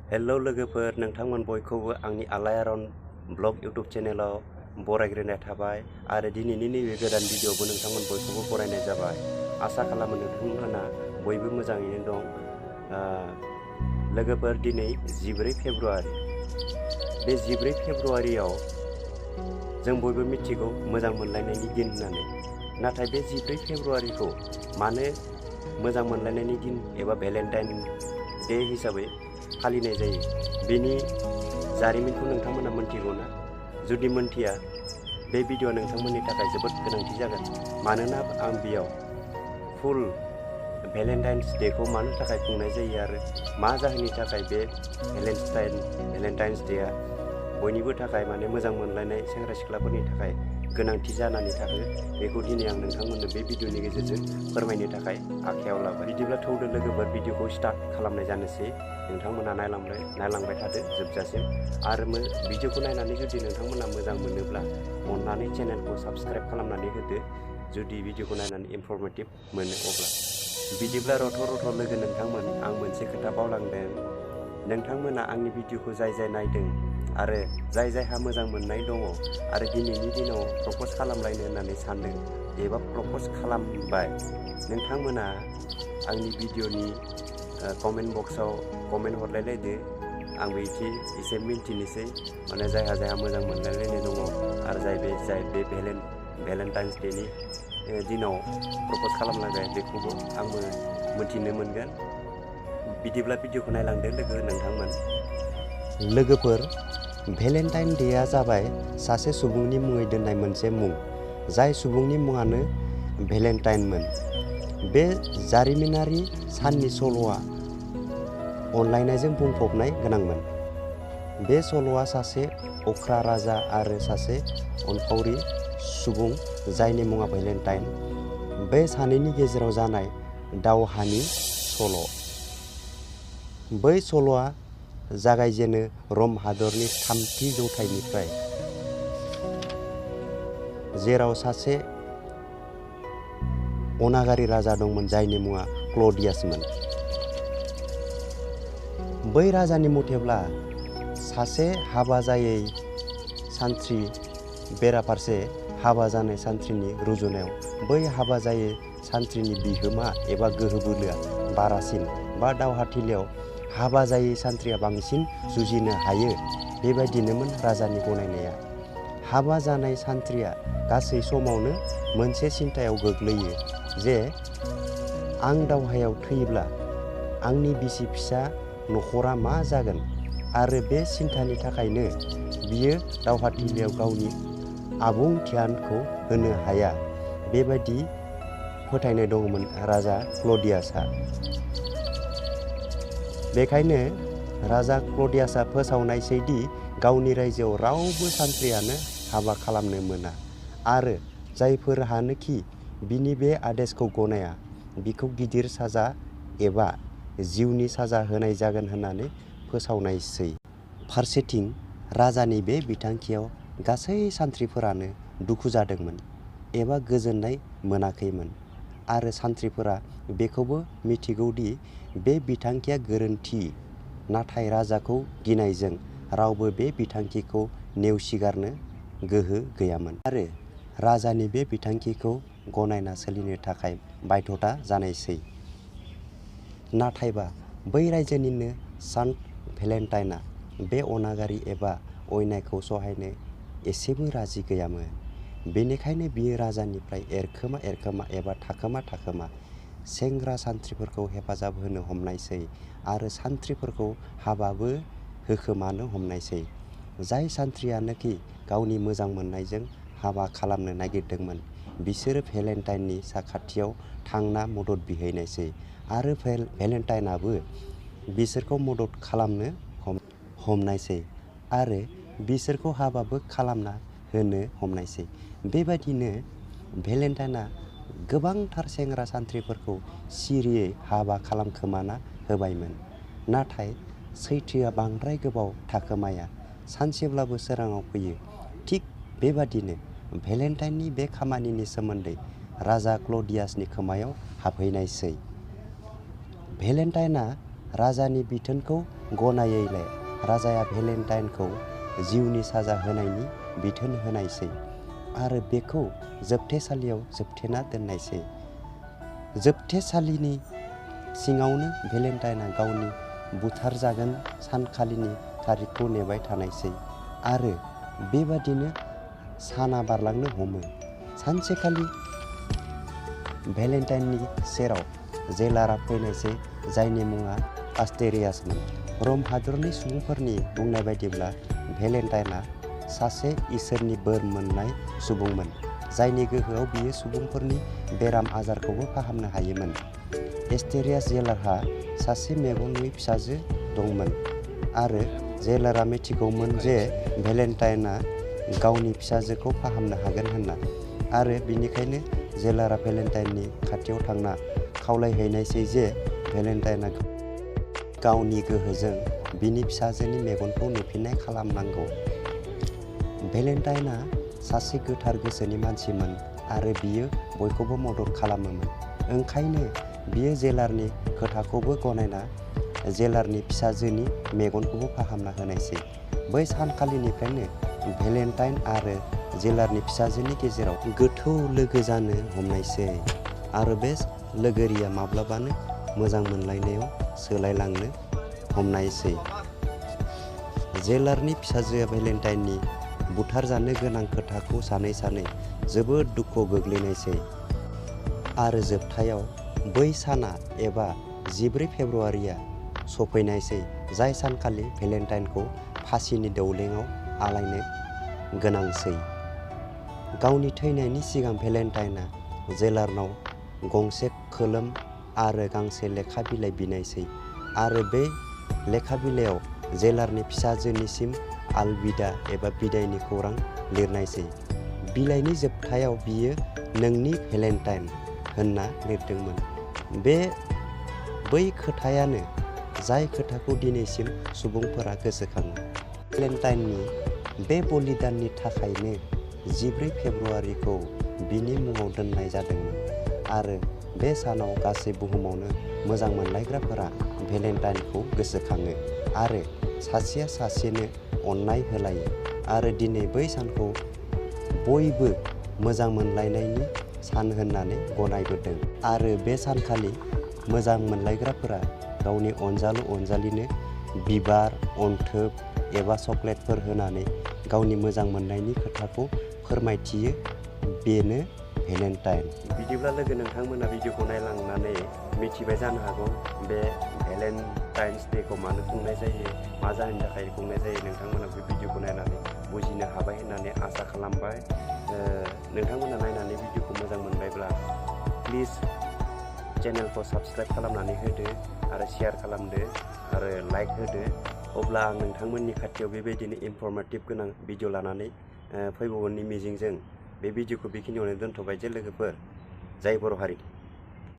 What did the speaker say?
Hello लोगोफोर, नोंथांमोन बयखौबो आंनि आलायारन ब्लग यूट्यूब चेनेलाव बरायग्रोनाय थाबाय आरो दिनैनि नैबे गोदान भिडिअ'बो नोंथांमोन बयखौबो बरायनाय जाबाय। आसा खालामो नोंथांमोना बयबो मोजाङैनो दं। लोगोफोर, दिनै 14 फेब्रुआरि। बे 14 फेब्रुआरियाव जों बयबो मिथिगौ मोजां मोनलायनायनि दिन होननानै। नाथाय बे 14 फेब्रुआरिखौ मानो मोजां मोनलायनायनि दिन एबा भेलेन्टाइन डे हिसाबै फालिनाय जायो, बेनि जारिमिनखौ नोंथांमोना मोनथिगौ ना? जुदि मोनथिया, बे भिडिअ'आ नोंथांमोननि थाखाय जोबोद गोनांथि जागोन। मानोना आं बेयाव फुल भेलेन्टाइन्स डेखौ मानो थाखाय खुंनाय जायो आरो मा जाहोननि थाखाय बे भेलेन्टाइन्स डेआ बयनिबो थाखाय मोजां मोनलायनाय सेंग्रा सिख्लाफोरनि थाखाय गोनांथि जानानै थाङो, बेखौ दिनै आं नोंथांमोननो बे भिडिअ'नि गेजेरजों फोरमायनो थाखाय आखायाव लाबाय। बिदिब्ला थौदो लोगोफोर, भिडिअ'खौ स्टार्ट खालामनाय जानोसै। नोंथांमोना नायलांबाय थादो जोबजासिम। आरो भिडिअ'खौ नायनानै जुदि नोंथांमोना मोजां मोनोब्ला अननानै चेनेलखौ साबस्क्राइब खालामनानै होदो, जुदि भिडिअ'खौ नायनानै इनफरमेटिभ मोनो अब्ला। बिदिब्ला रथ' लोगो नोंथांमोन, आं मोनसे खोथा बावलांदों। नोंथांमोना आंनि भिडिअ'खौ जाय नायदों आरो जायहा मोजां मोननाय दङ आरो दिनैनि दिनाव प्रप'ज खालामलायनो होननानै सानदों एबा प्रप'ज खालामबाय, नोंथांमोना आंनि भिडिअ'नि कमेन्ट बक्सआव कमेन्ट हरलायलायदो। आंबो एसे मिन्थिनोसै, जायहा मोजां मोनलायलायनाय दङ आरो जाय बे भेलेन्टाइन्स डेनि दिनाव प्रप'ज खालामलायबाय, बेखौबो आंबो मिन्थिनो मोनगोन। बिदिब्ला भिडिअ'खौ नायलांदो लोगो नोंथांमोन। लोगोफोर, भेलेन्टाइन डेआ जाबाय सासे सुबुंनि मुङै दोननाय मोनसे मुं, जाय सुबुंनि मुङानो भेलेन्टाइनमोन। बे जारिमिनारि साननि सल'आ अनलायनायजों बुंफबनाय गोनांमोन। बे सल'आ सासे अख्रा राजा आरो सासे अनफावरि सुबुं जायनि मुङा भेलेन्टाइन, बे सानैनि गेजेराव जानाय दावहानि सल'। बै सल'आ जागायजेनो रम हादरनि 3थि जौथाइनिफ्राय, जेराव सासे अनागारि राजा दंमोन जायनि मुङा क्ल'डियासमोन। बै राजानि मथेब्ला सासे हाबा जायै सान्थ्रि बेराफारसे हाबा जानाय सान्थ्रिनि रुजुनायाव बै हाबा जायै सान्थ्रिनि बिहोमा एबा गोहो बोलोआ बारासिन, बा दावहाथिलियाव हाबा जायै सान्थ्रिया बांसिन जुजिनो हायो, बेबायदिनोमोन राजानि गनायनाया। हाबा जानाय सान्थ्रिया गासै समावनो मोनसे सिन्थायाव गोग्लैयो जे आं दावहायाव थैयोब्ला आंनि बिसि फिसा नखरा मा जागोन, आरो बे सिन्थानि थाखायनो बियो दावहाथिलियाव गावनि आबुं ध्यानखौ होनो हाया, बेबायदि फोथायनाय दंमोन राजा क्ल'डियासआ। बेखायनो राजा क्ल'डियासआ फोसावनायसैदि गावनि रायजोआव रावबो सान्थ्रियानो हाबा खालामनो मोना, आरो जायफोरहानोखि बिनि बे आदेशखौ गनाया बिखौ गिदिर साजा एबा जिउनि साजा होनाय जागोन होननानै फोसावनायसै। फारसेथिं राजानि बे बिथांखियाव गासै सान्थ्रिफोरानो दुखु जादोंमोन एबा गोजोननाय मोनाखैमोन, आरो सान्थ्रिफोरा बेखौबो मिथिगौदि बे बिथांखिया गोरोन्थि, नाथाय राजाखौ गिनायजों रावबो बे बिथांखिखौ नेवसिगारनो गोहो गैयामोन, आरो राजानि बे बिथांखिखौ गनायना सोलिनो थाखाय बाध्यता जानायसै। नाथायबा बै रायजोनिनो सान्त भेलेन्टाइनआ बे अनागारि एबा अयनायखौ सहायनो एसेबो राजि गैयामोन। बेनिखायनो बियो राजानिफ्राय एरखोमा एबा थाखोमा सेंग्रा सान्थ्रिफोरखौ हेफाजाब होनो हमनायसै, आरो सान्थ्रिफोरखौ हाबाबो होखोमानो हमनायसै। जाय सान्थ्रियानोखि गावनि मोजां मोननायजों हाबा खालामनो नागिरदोंमोन, बिसोरो भेलेन्टाइननि साखाथियाव थांना मदद बिहैनायसै, आरो भेलेन्टाइनाबो बिसोरखौ मदद खालामनो हमनायसै, आरो बिसोरखौ हाबाबो खालामना होनो हमनायसै। बेबायदिनो भेलेन्टाइना गोबांथार सेंग्रा सान्थ्रिफोरखौ सिरियै हाबा खालामखोमाना होबायमोन। नाथाय सैथोआ बांद्राय गोबाव थाखोमाया, सानसेब्लाबो सोराङाव फैयो। थिग बेबादिनो भेलेन्टाइननि बे खामानिनि सोमोन्दै राजा क्ल'डियासनि खोमायाव हाबहैनायसै। भेलेन्टाइना राजानि बिथोनखौ गनायैलाय राजाया भेलेन्टाइनखौ जिउनि साजा होनायनि बिथोन होनायसै आरो बेखौ जोबथेसालियाव जोबथेना दोननायसै। जोबथेसालिनि सिङावनो भेलेन्टाइना गावनि बुथारजागोन सानखालिनि थारिखखौ नेबाय थानायसै आरो बेबादिनो साना बारलांनो हमो। सानसेखालि भेलेन्टाइननि सेराव जेलारा फैनायसै जायनि मुङा आस्टेरियासमोन। रम हादरनि सुबुंफोरनि बुंनाय बायदिब्ला भेलेन्टाइना सासे इसोरनि बोर मोननाय सुबुंमोन जायनि गोहोआव बियो सुबुंफोरनि बेराम आजारखौबो फाहामनो हायोमोन। एस्टेरियास जेलारहा सासे मेगन नुयै फिसाजो दंमोन आरो जेलारा मिथिगौमोन जे भेलेन्टाइना गावनि फिसाजोखौ फाहामनो हागोन होनना आरो बिनिखायनो जेलारा भेलेन्टाइननि खाथियाव थांना खावलायहैनायसै जे भेलेन्टाइना गावनि गोहोजों बिनि फिसाजोनि मेगनखौ नुफिननाय खालामनांगौ। भेलेन्टाइना सासे गोथार गोसोनि मानसिमोन आरो बियो बयखौबो मदद खालामोमोन। ओंखायनो बियो जेलारनि खोथाखौबो गनायना जेलारनि फिसाजोनि मेगनखौबो फाहामना होनायसै। बै सानखालिनिफ्रायनो भेलेन्टाइन आरो जेलारनि फिसाजोनि गेजेराव गोथौ लोगो जानो हमनायसै आरो बे लोगोरिया माब्लाबानो मोजां मोनलायनायाव सोलायलांनो हमनायसै। जेलारनि फिसाजोआ भेलेन्टाइननि बुथारजानो गोनां खोथाखौ सानै सानै जोबोद दुखुआव गोग्लैनायसै आरो जोबथायाव बै साना एबा 14 फेब्रुआरिया सफैनायसै जाय सानखालि भेलेन्टाइनखौ फासिनि दौलेङाव आलायनो गोनांसै। गावनि थैनायनि सिगां भेलेन्टाइना जेलारनाव गंसे खोलोम आरो गांसे लेखा बिलाइ बिनायसै आरो बे लेखा बिलाइयाव जेलारनि फिसाजोनिसिम आलबिदा एबा बिदायनि खौरां लिरनायसै। बिलाइनि जोबथायाव बियो नोंनि भेलेन्टाइन होनना लिरदोंमोन। बै खोथायानो जाय खोथाखौ दिनैसिम सुबुंफोरा गोसोखाङो। भेलेन्टाइननि बे बलिदाननि थाखायनो 14 फेब्रुआरिखौ बिनि मुङाव दोननाय जादोंमोन आरो बे सानाव गासै बुहुमावनो मोजां मोनलायग्राफोरा भेलेन्टाइनखौ गोसोखाङो आरो सासेया सासेनो अननाय होलायो आरो दिनै बै सानखौ बयबो मोजां मोनलायनायनि सान होननानै गनायबोदों आरो बे सानखालि मोजां मोनलायग्राफोरा गावनि अनजालु अनजालिनो बिबार, अनथोब एबा चकलेटफोर होनानै गावनि मोजां मोननायनि खोथाखौ फोरमायथियो। बेनो भेलेन्टाइन। बिदिब्ला लोगो नोंथांमोना भिडिअखौ नायलांनानै मिथिबाय जानो हागौ बे भेलेन्टाइन्स डेखौ मानो खुंनाय जायो, मा जाहोननि थाखाय खुंनाय जायो। नोंथांमोना बे भिडिअखौ नायनानै बुजिनो हाबाय होननानै आसा खालामबाय। नोंथांमोना नायनानै भिडिअखौ मोजां मोनबायब्ला प्लिज चेनेलखौ साबस्क्राइब खालामनानै होदो आरो शेयार खालामदो आरो लाइक होदो। अब्ला आं नोंथांमोननि खाथियाव बेबायदिनो इनफरमेटिभ गोनां भिडिअ लानानै फैबावगोननि मिजिंजों बे भिडिअखौ बेखिनियावनो दोनथ'बाय जे लोगोफोर। जय बर' हारि।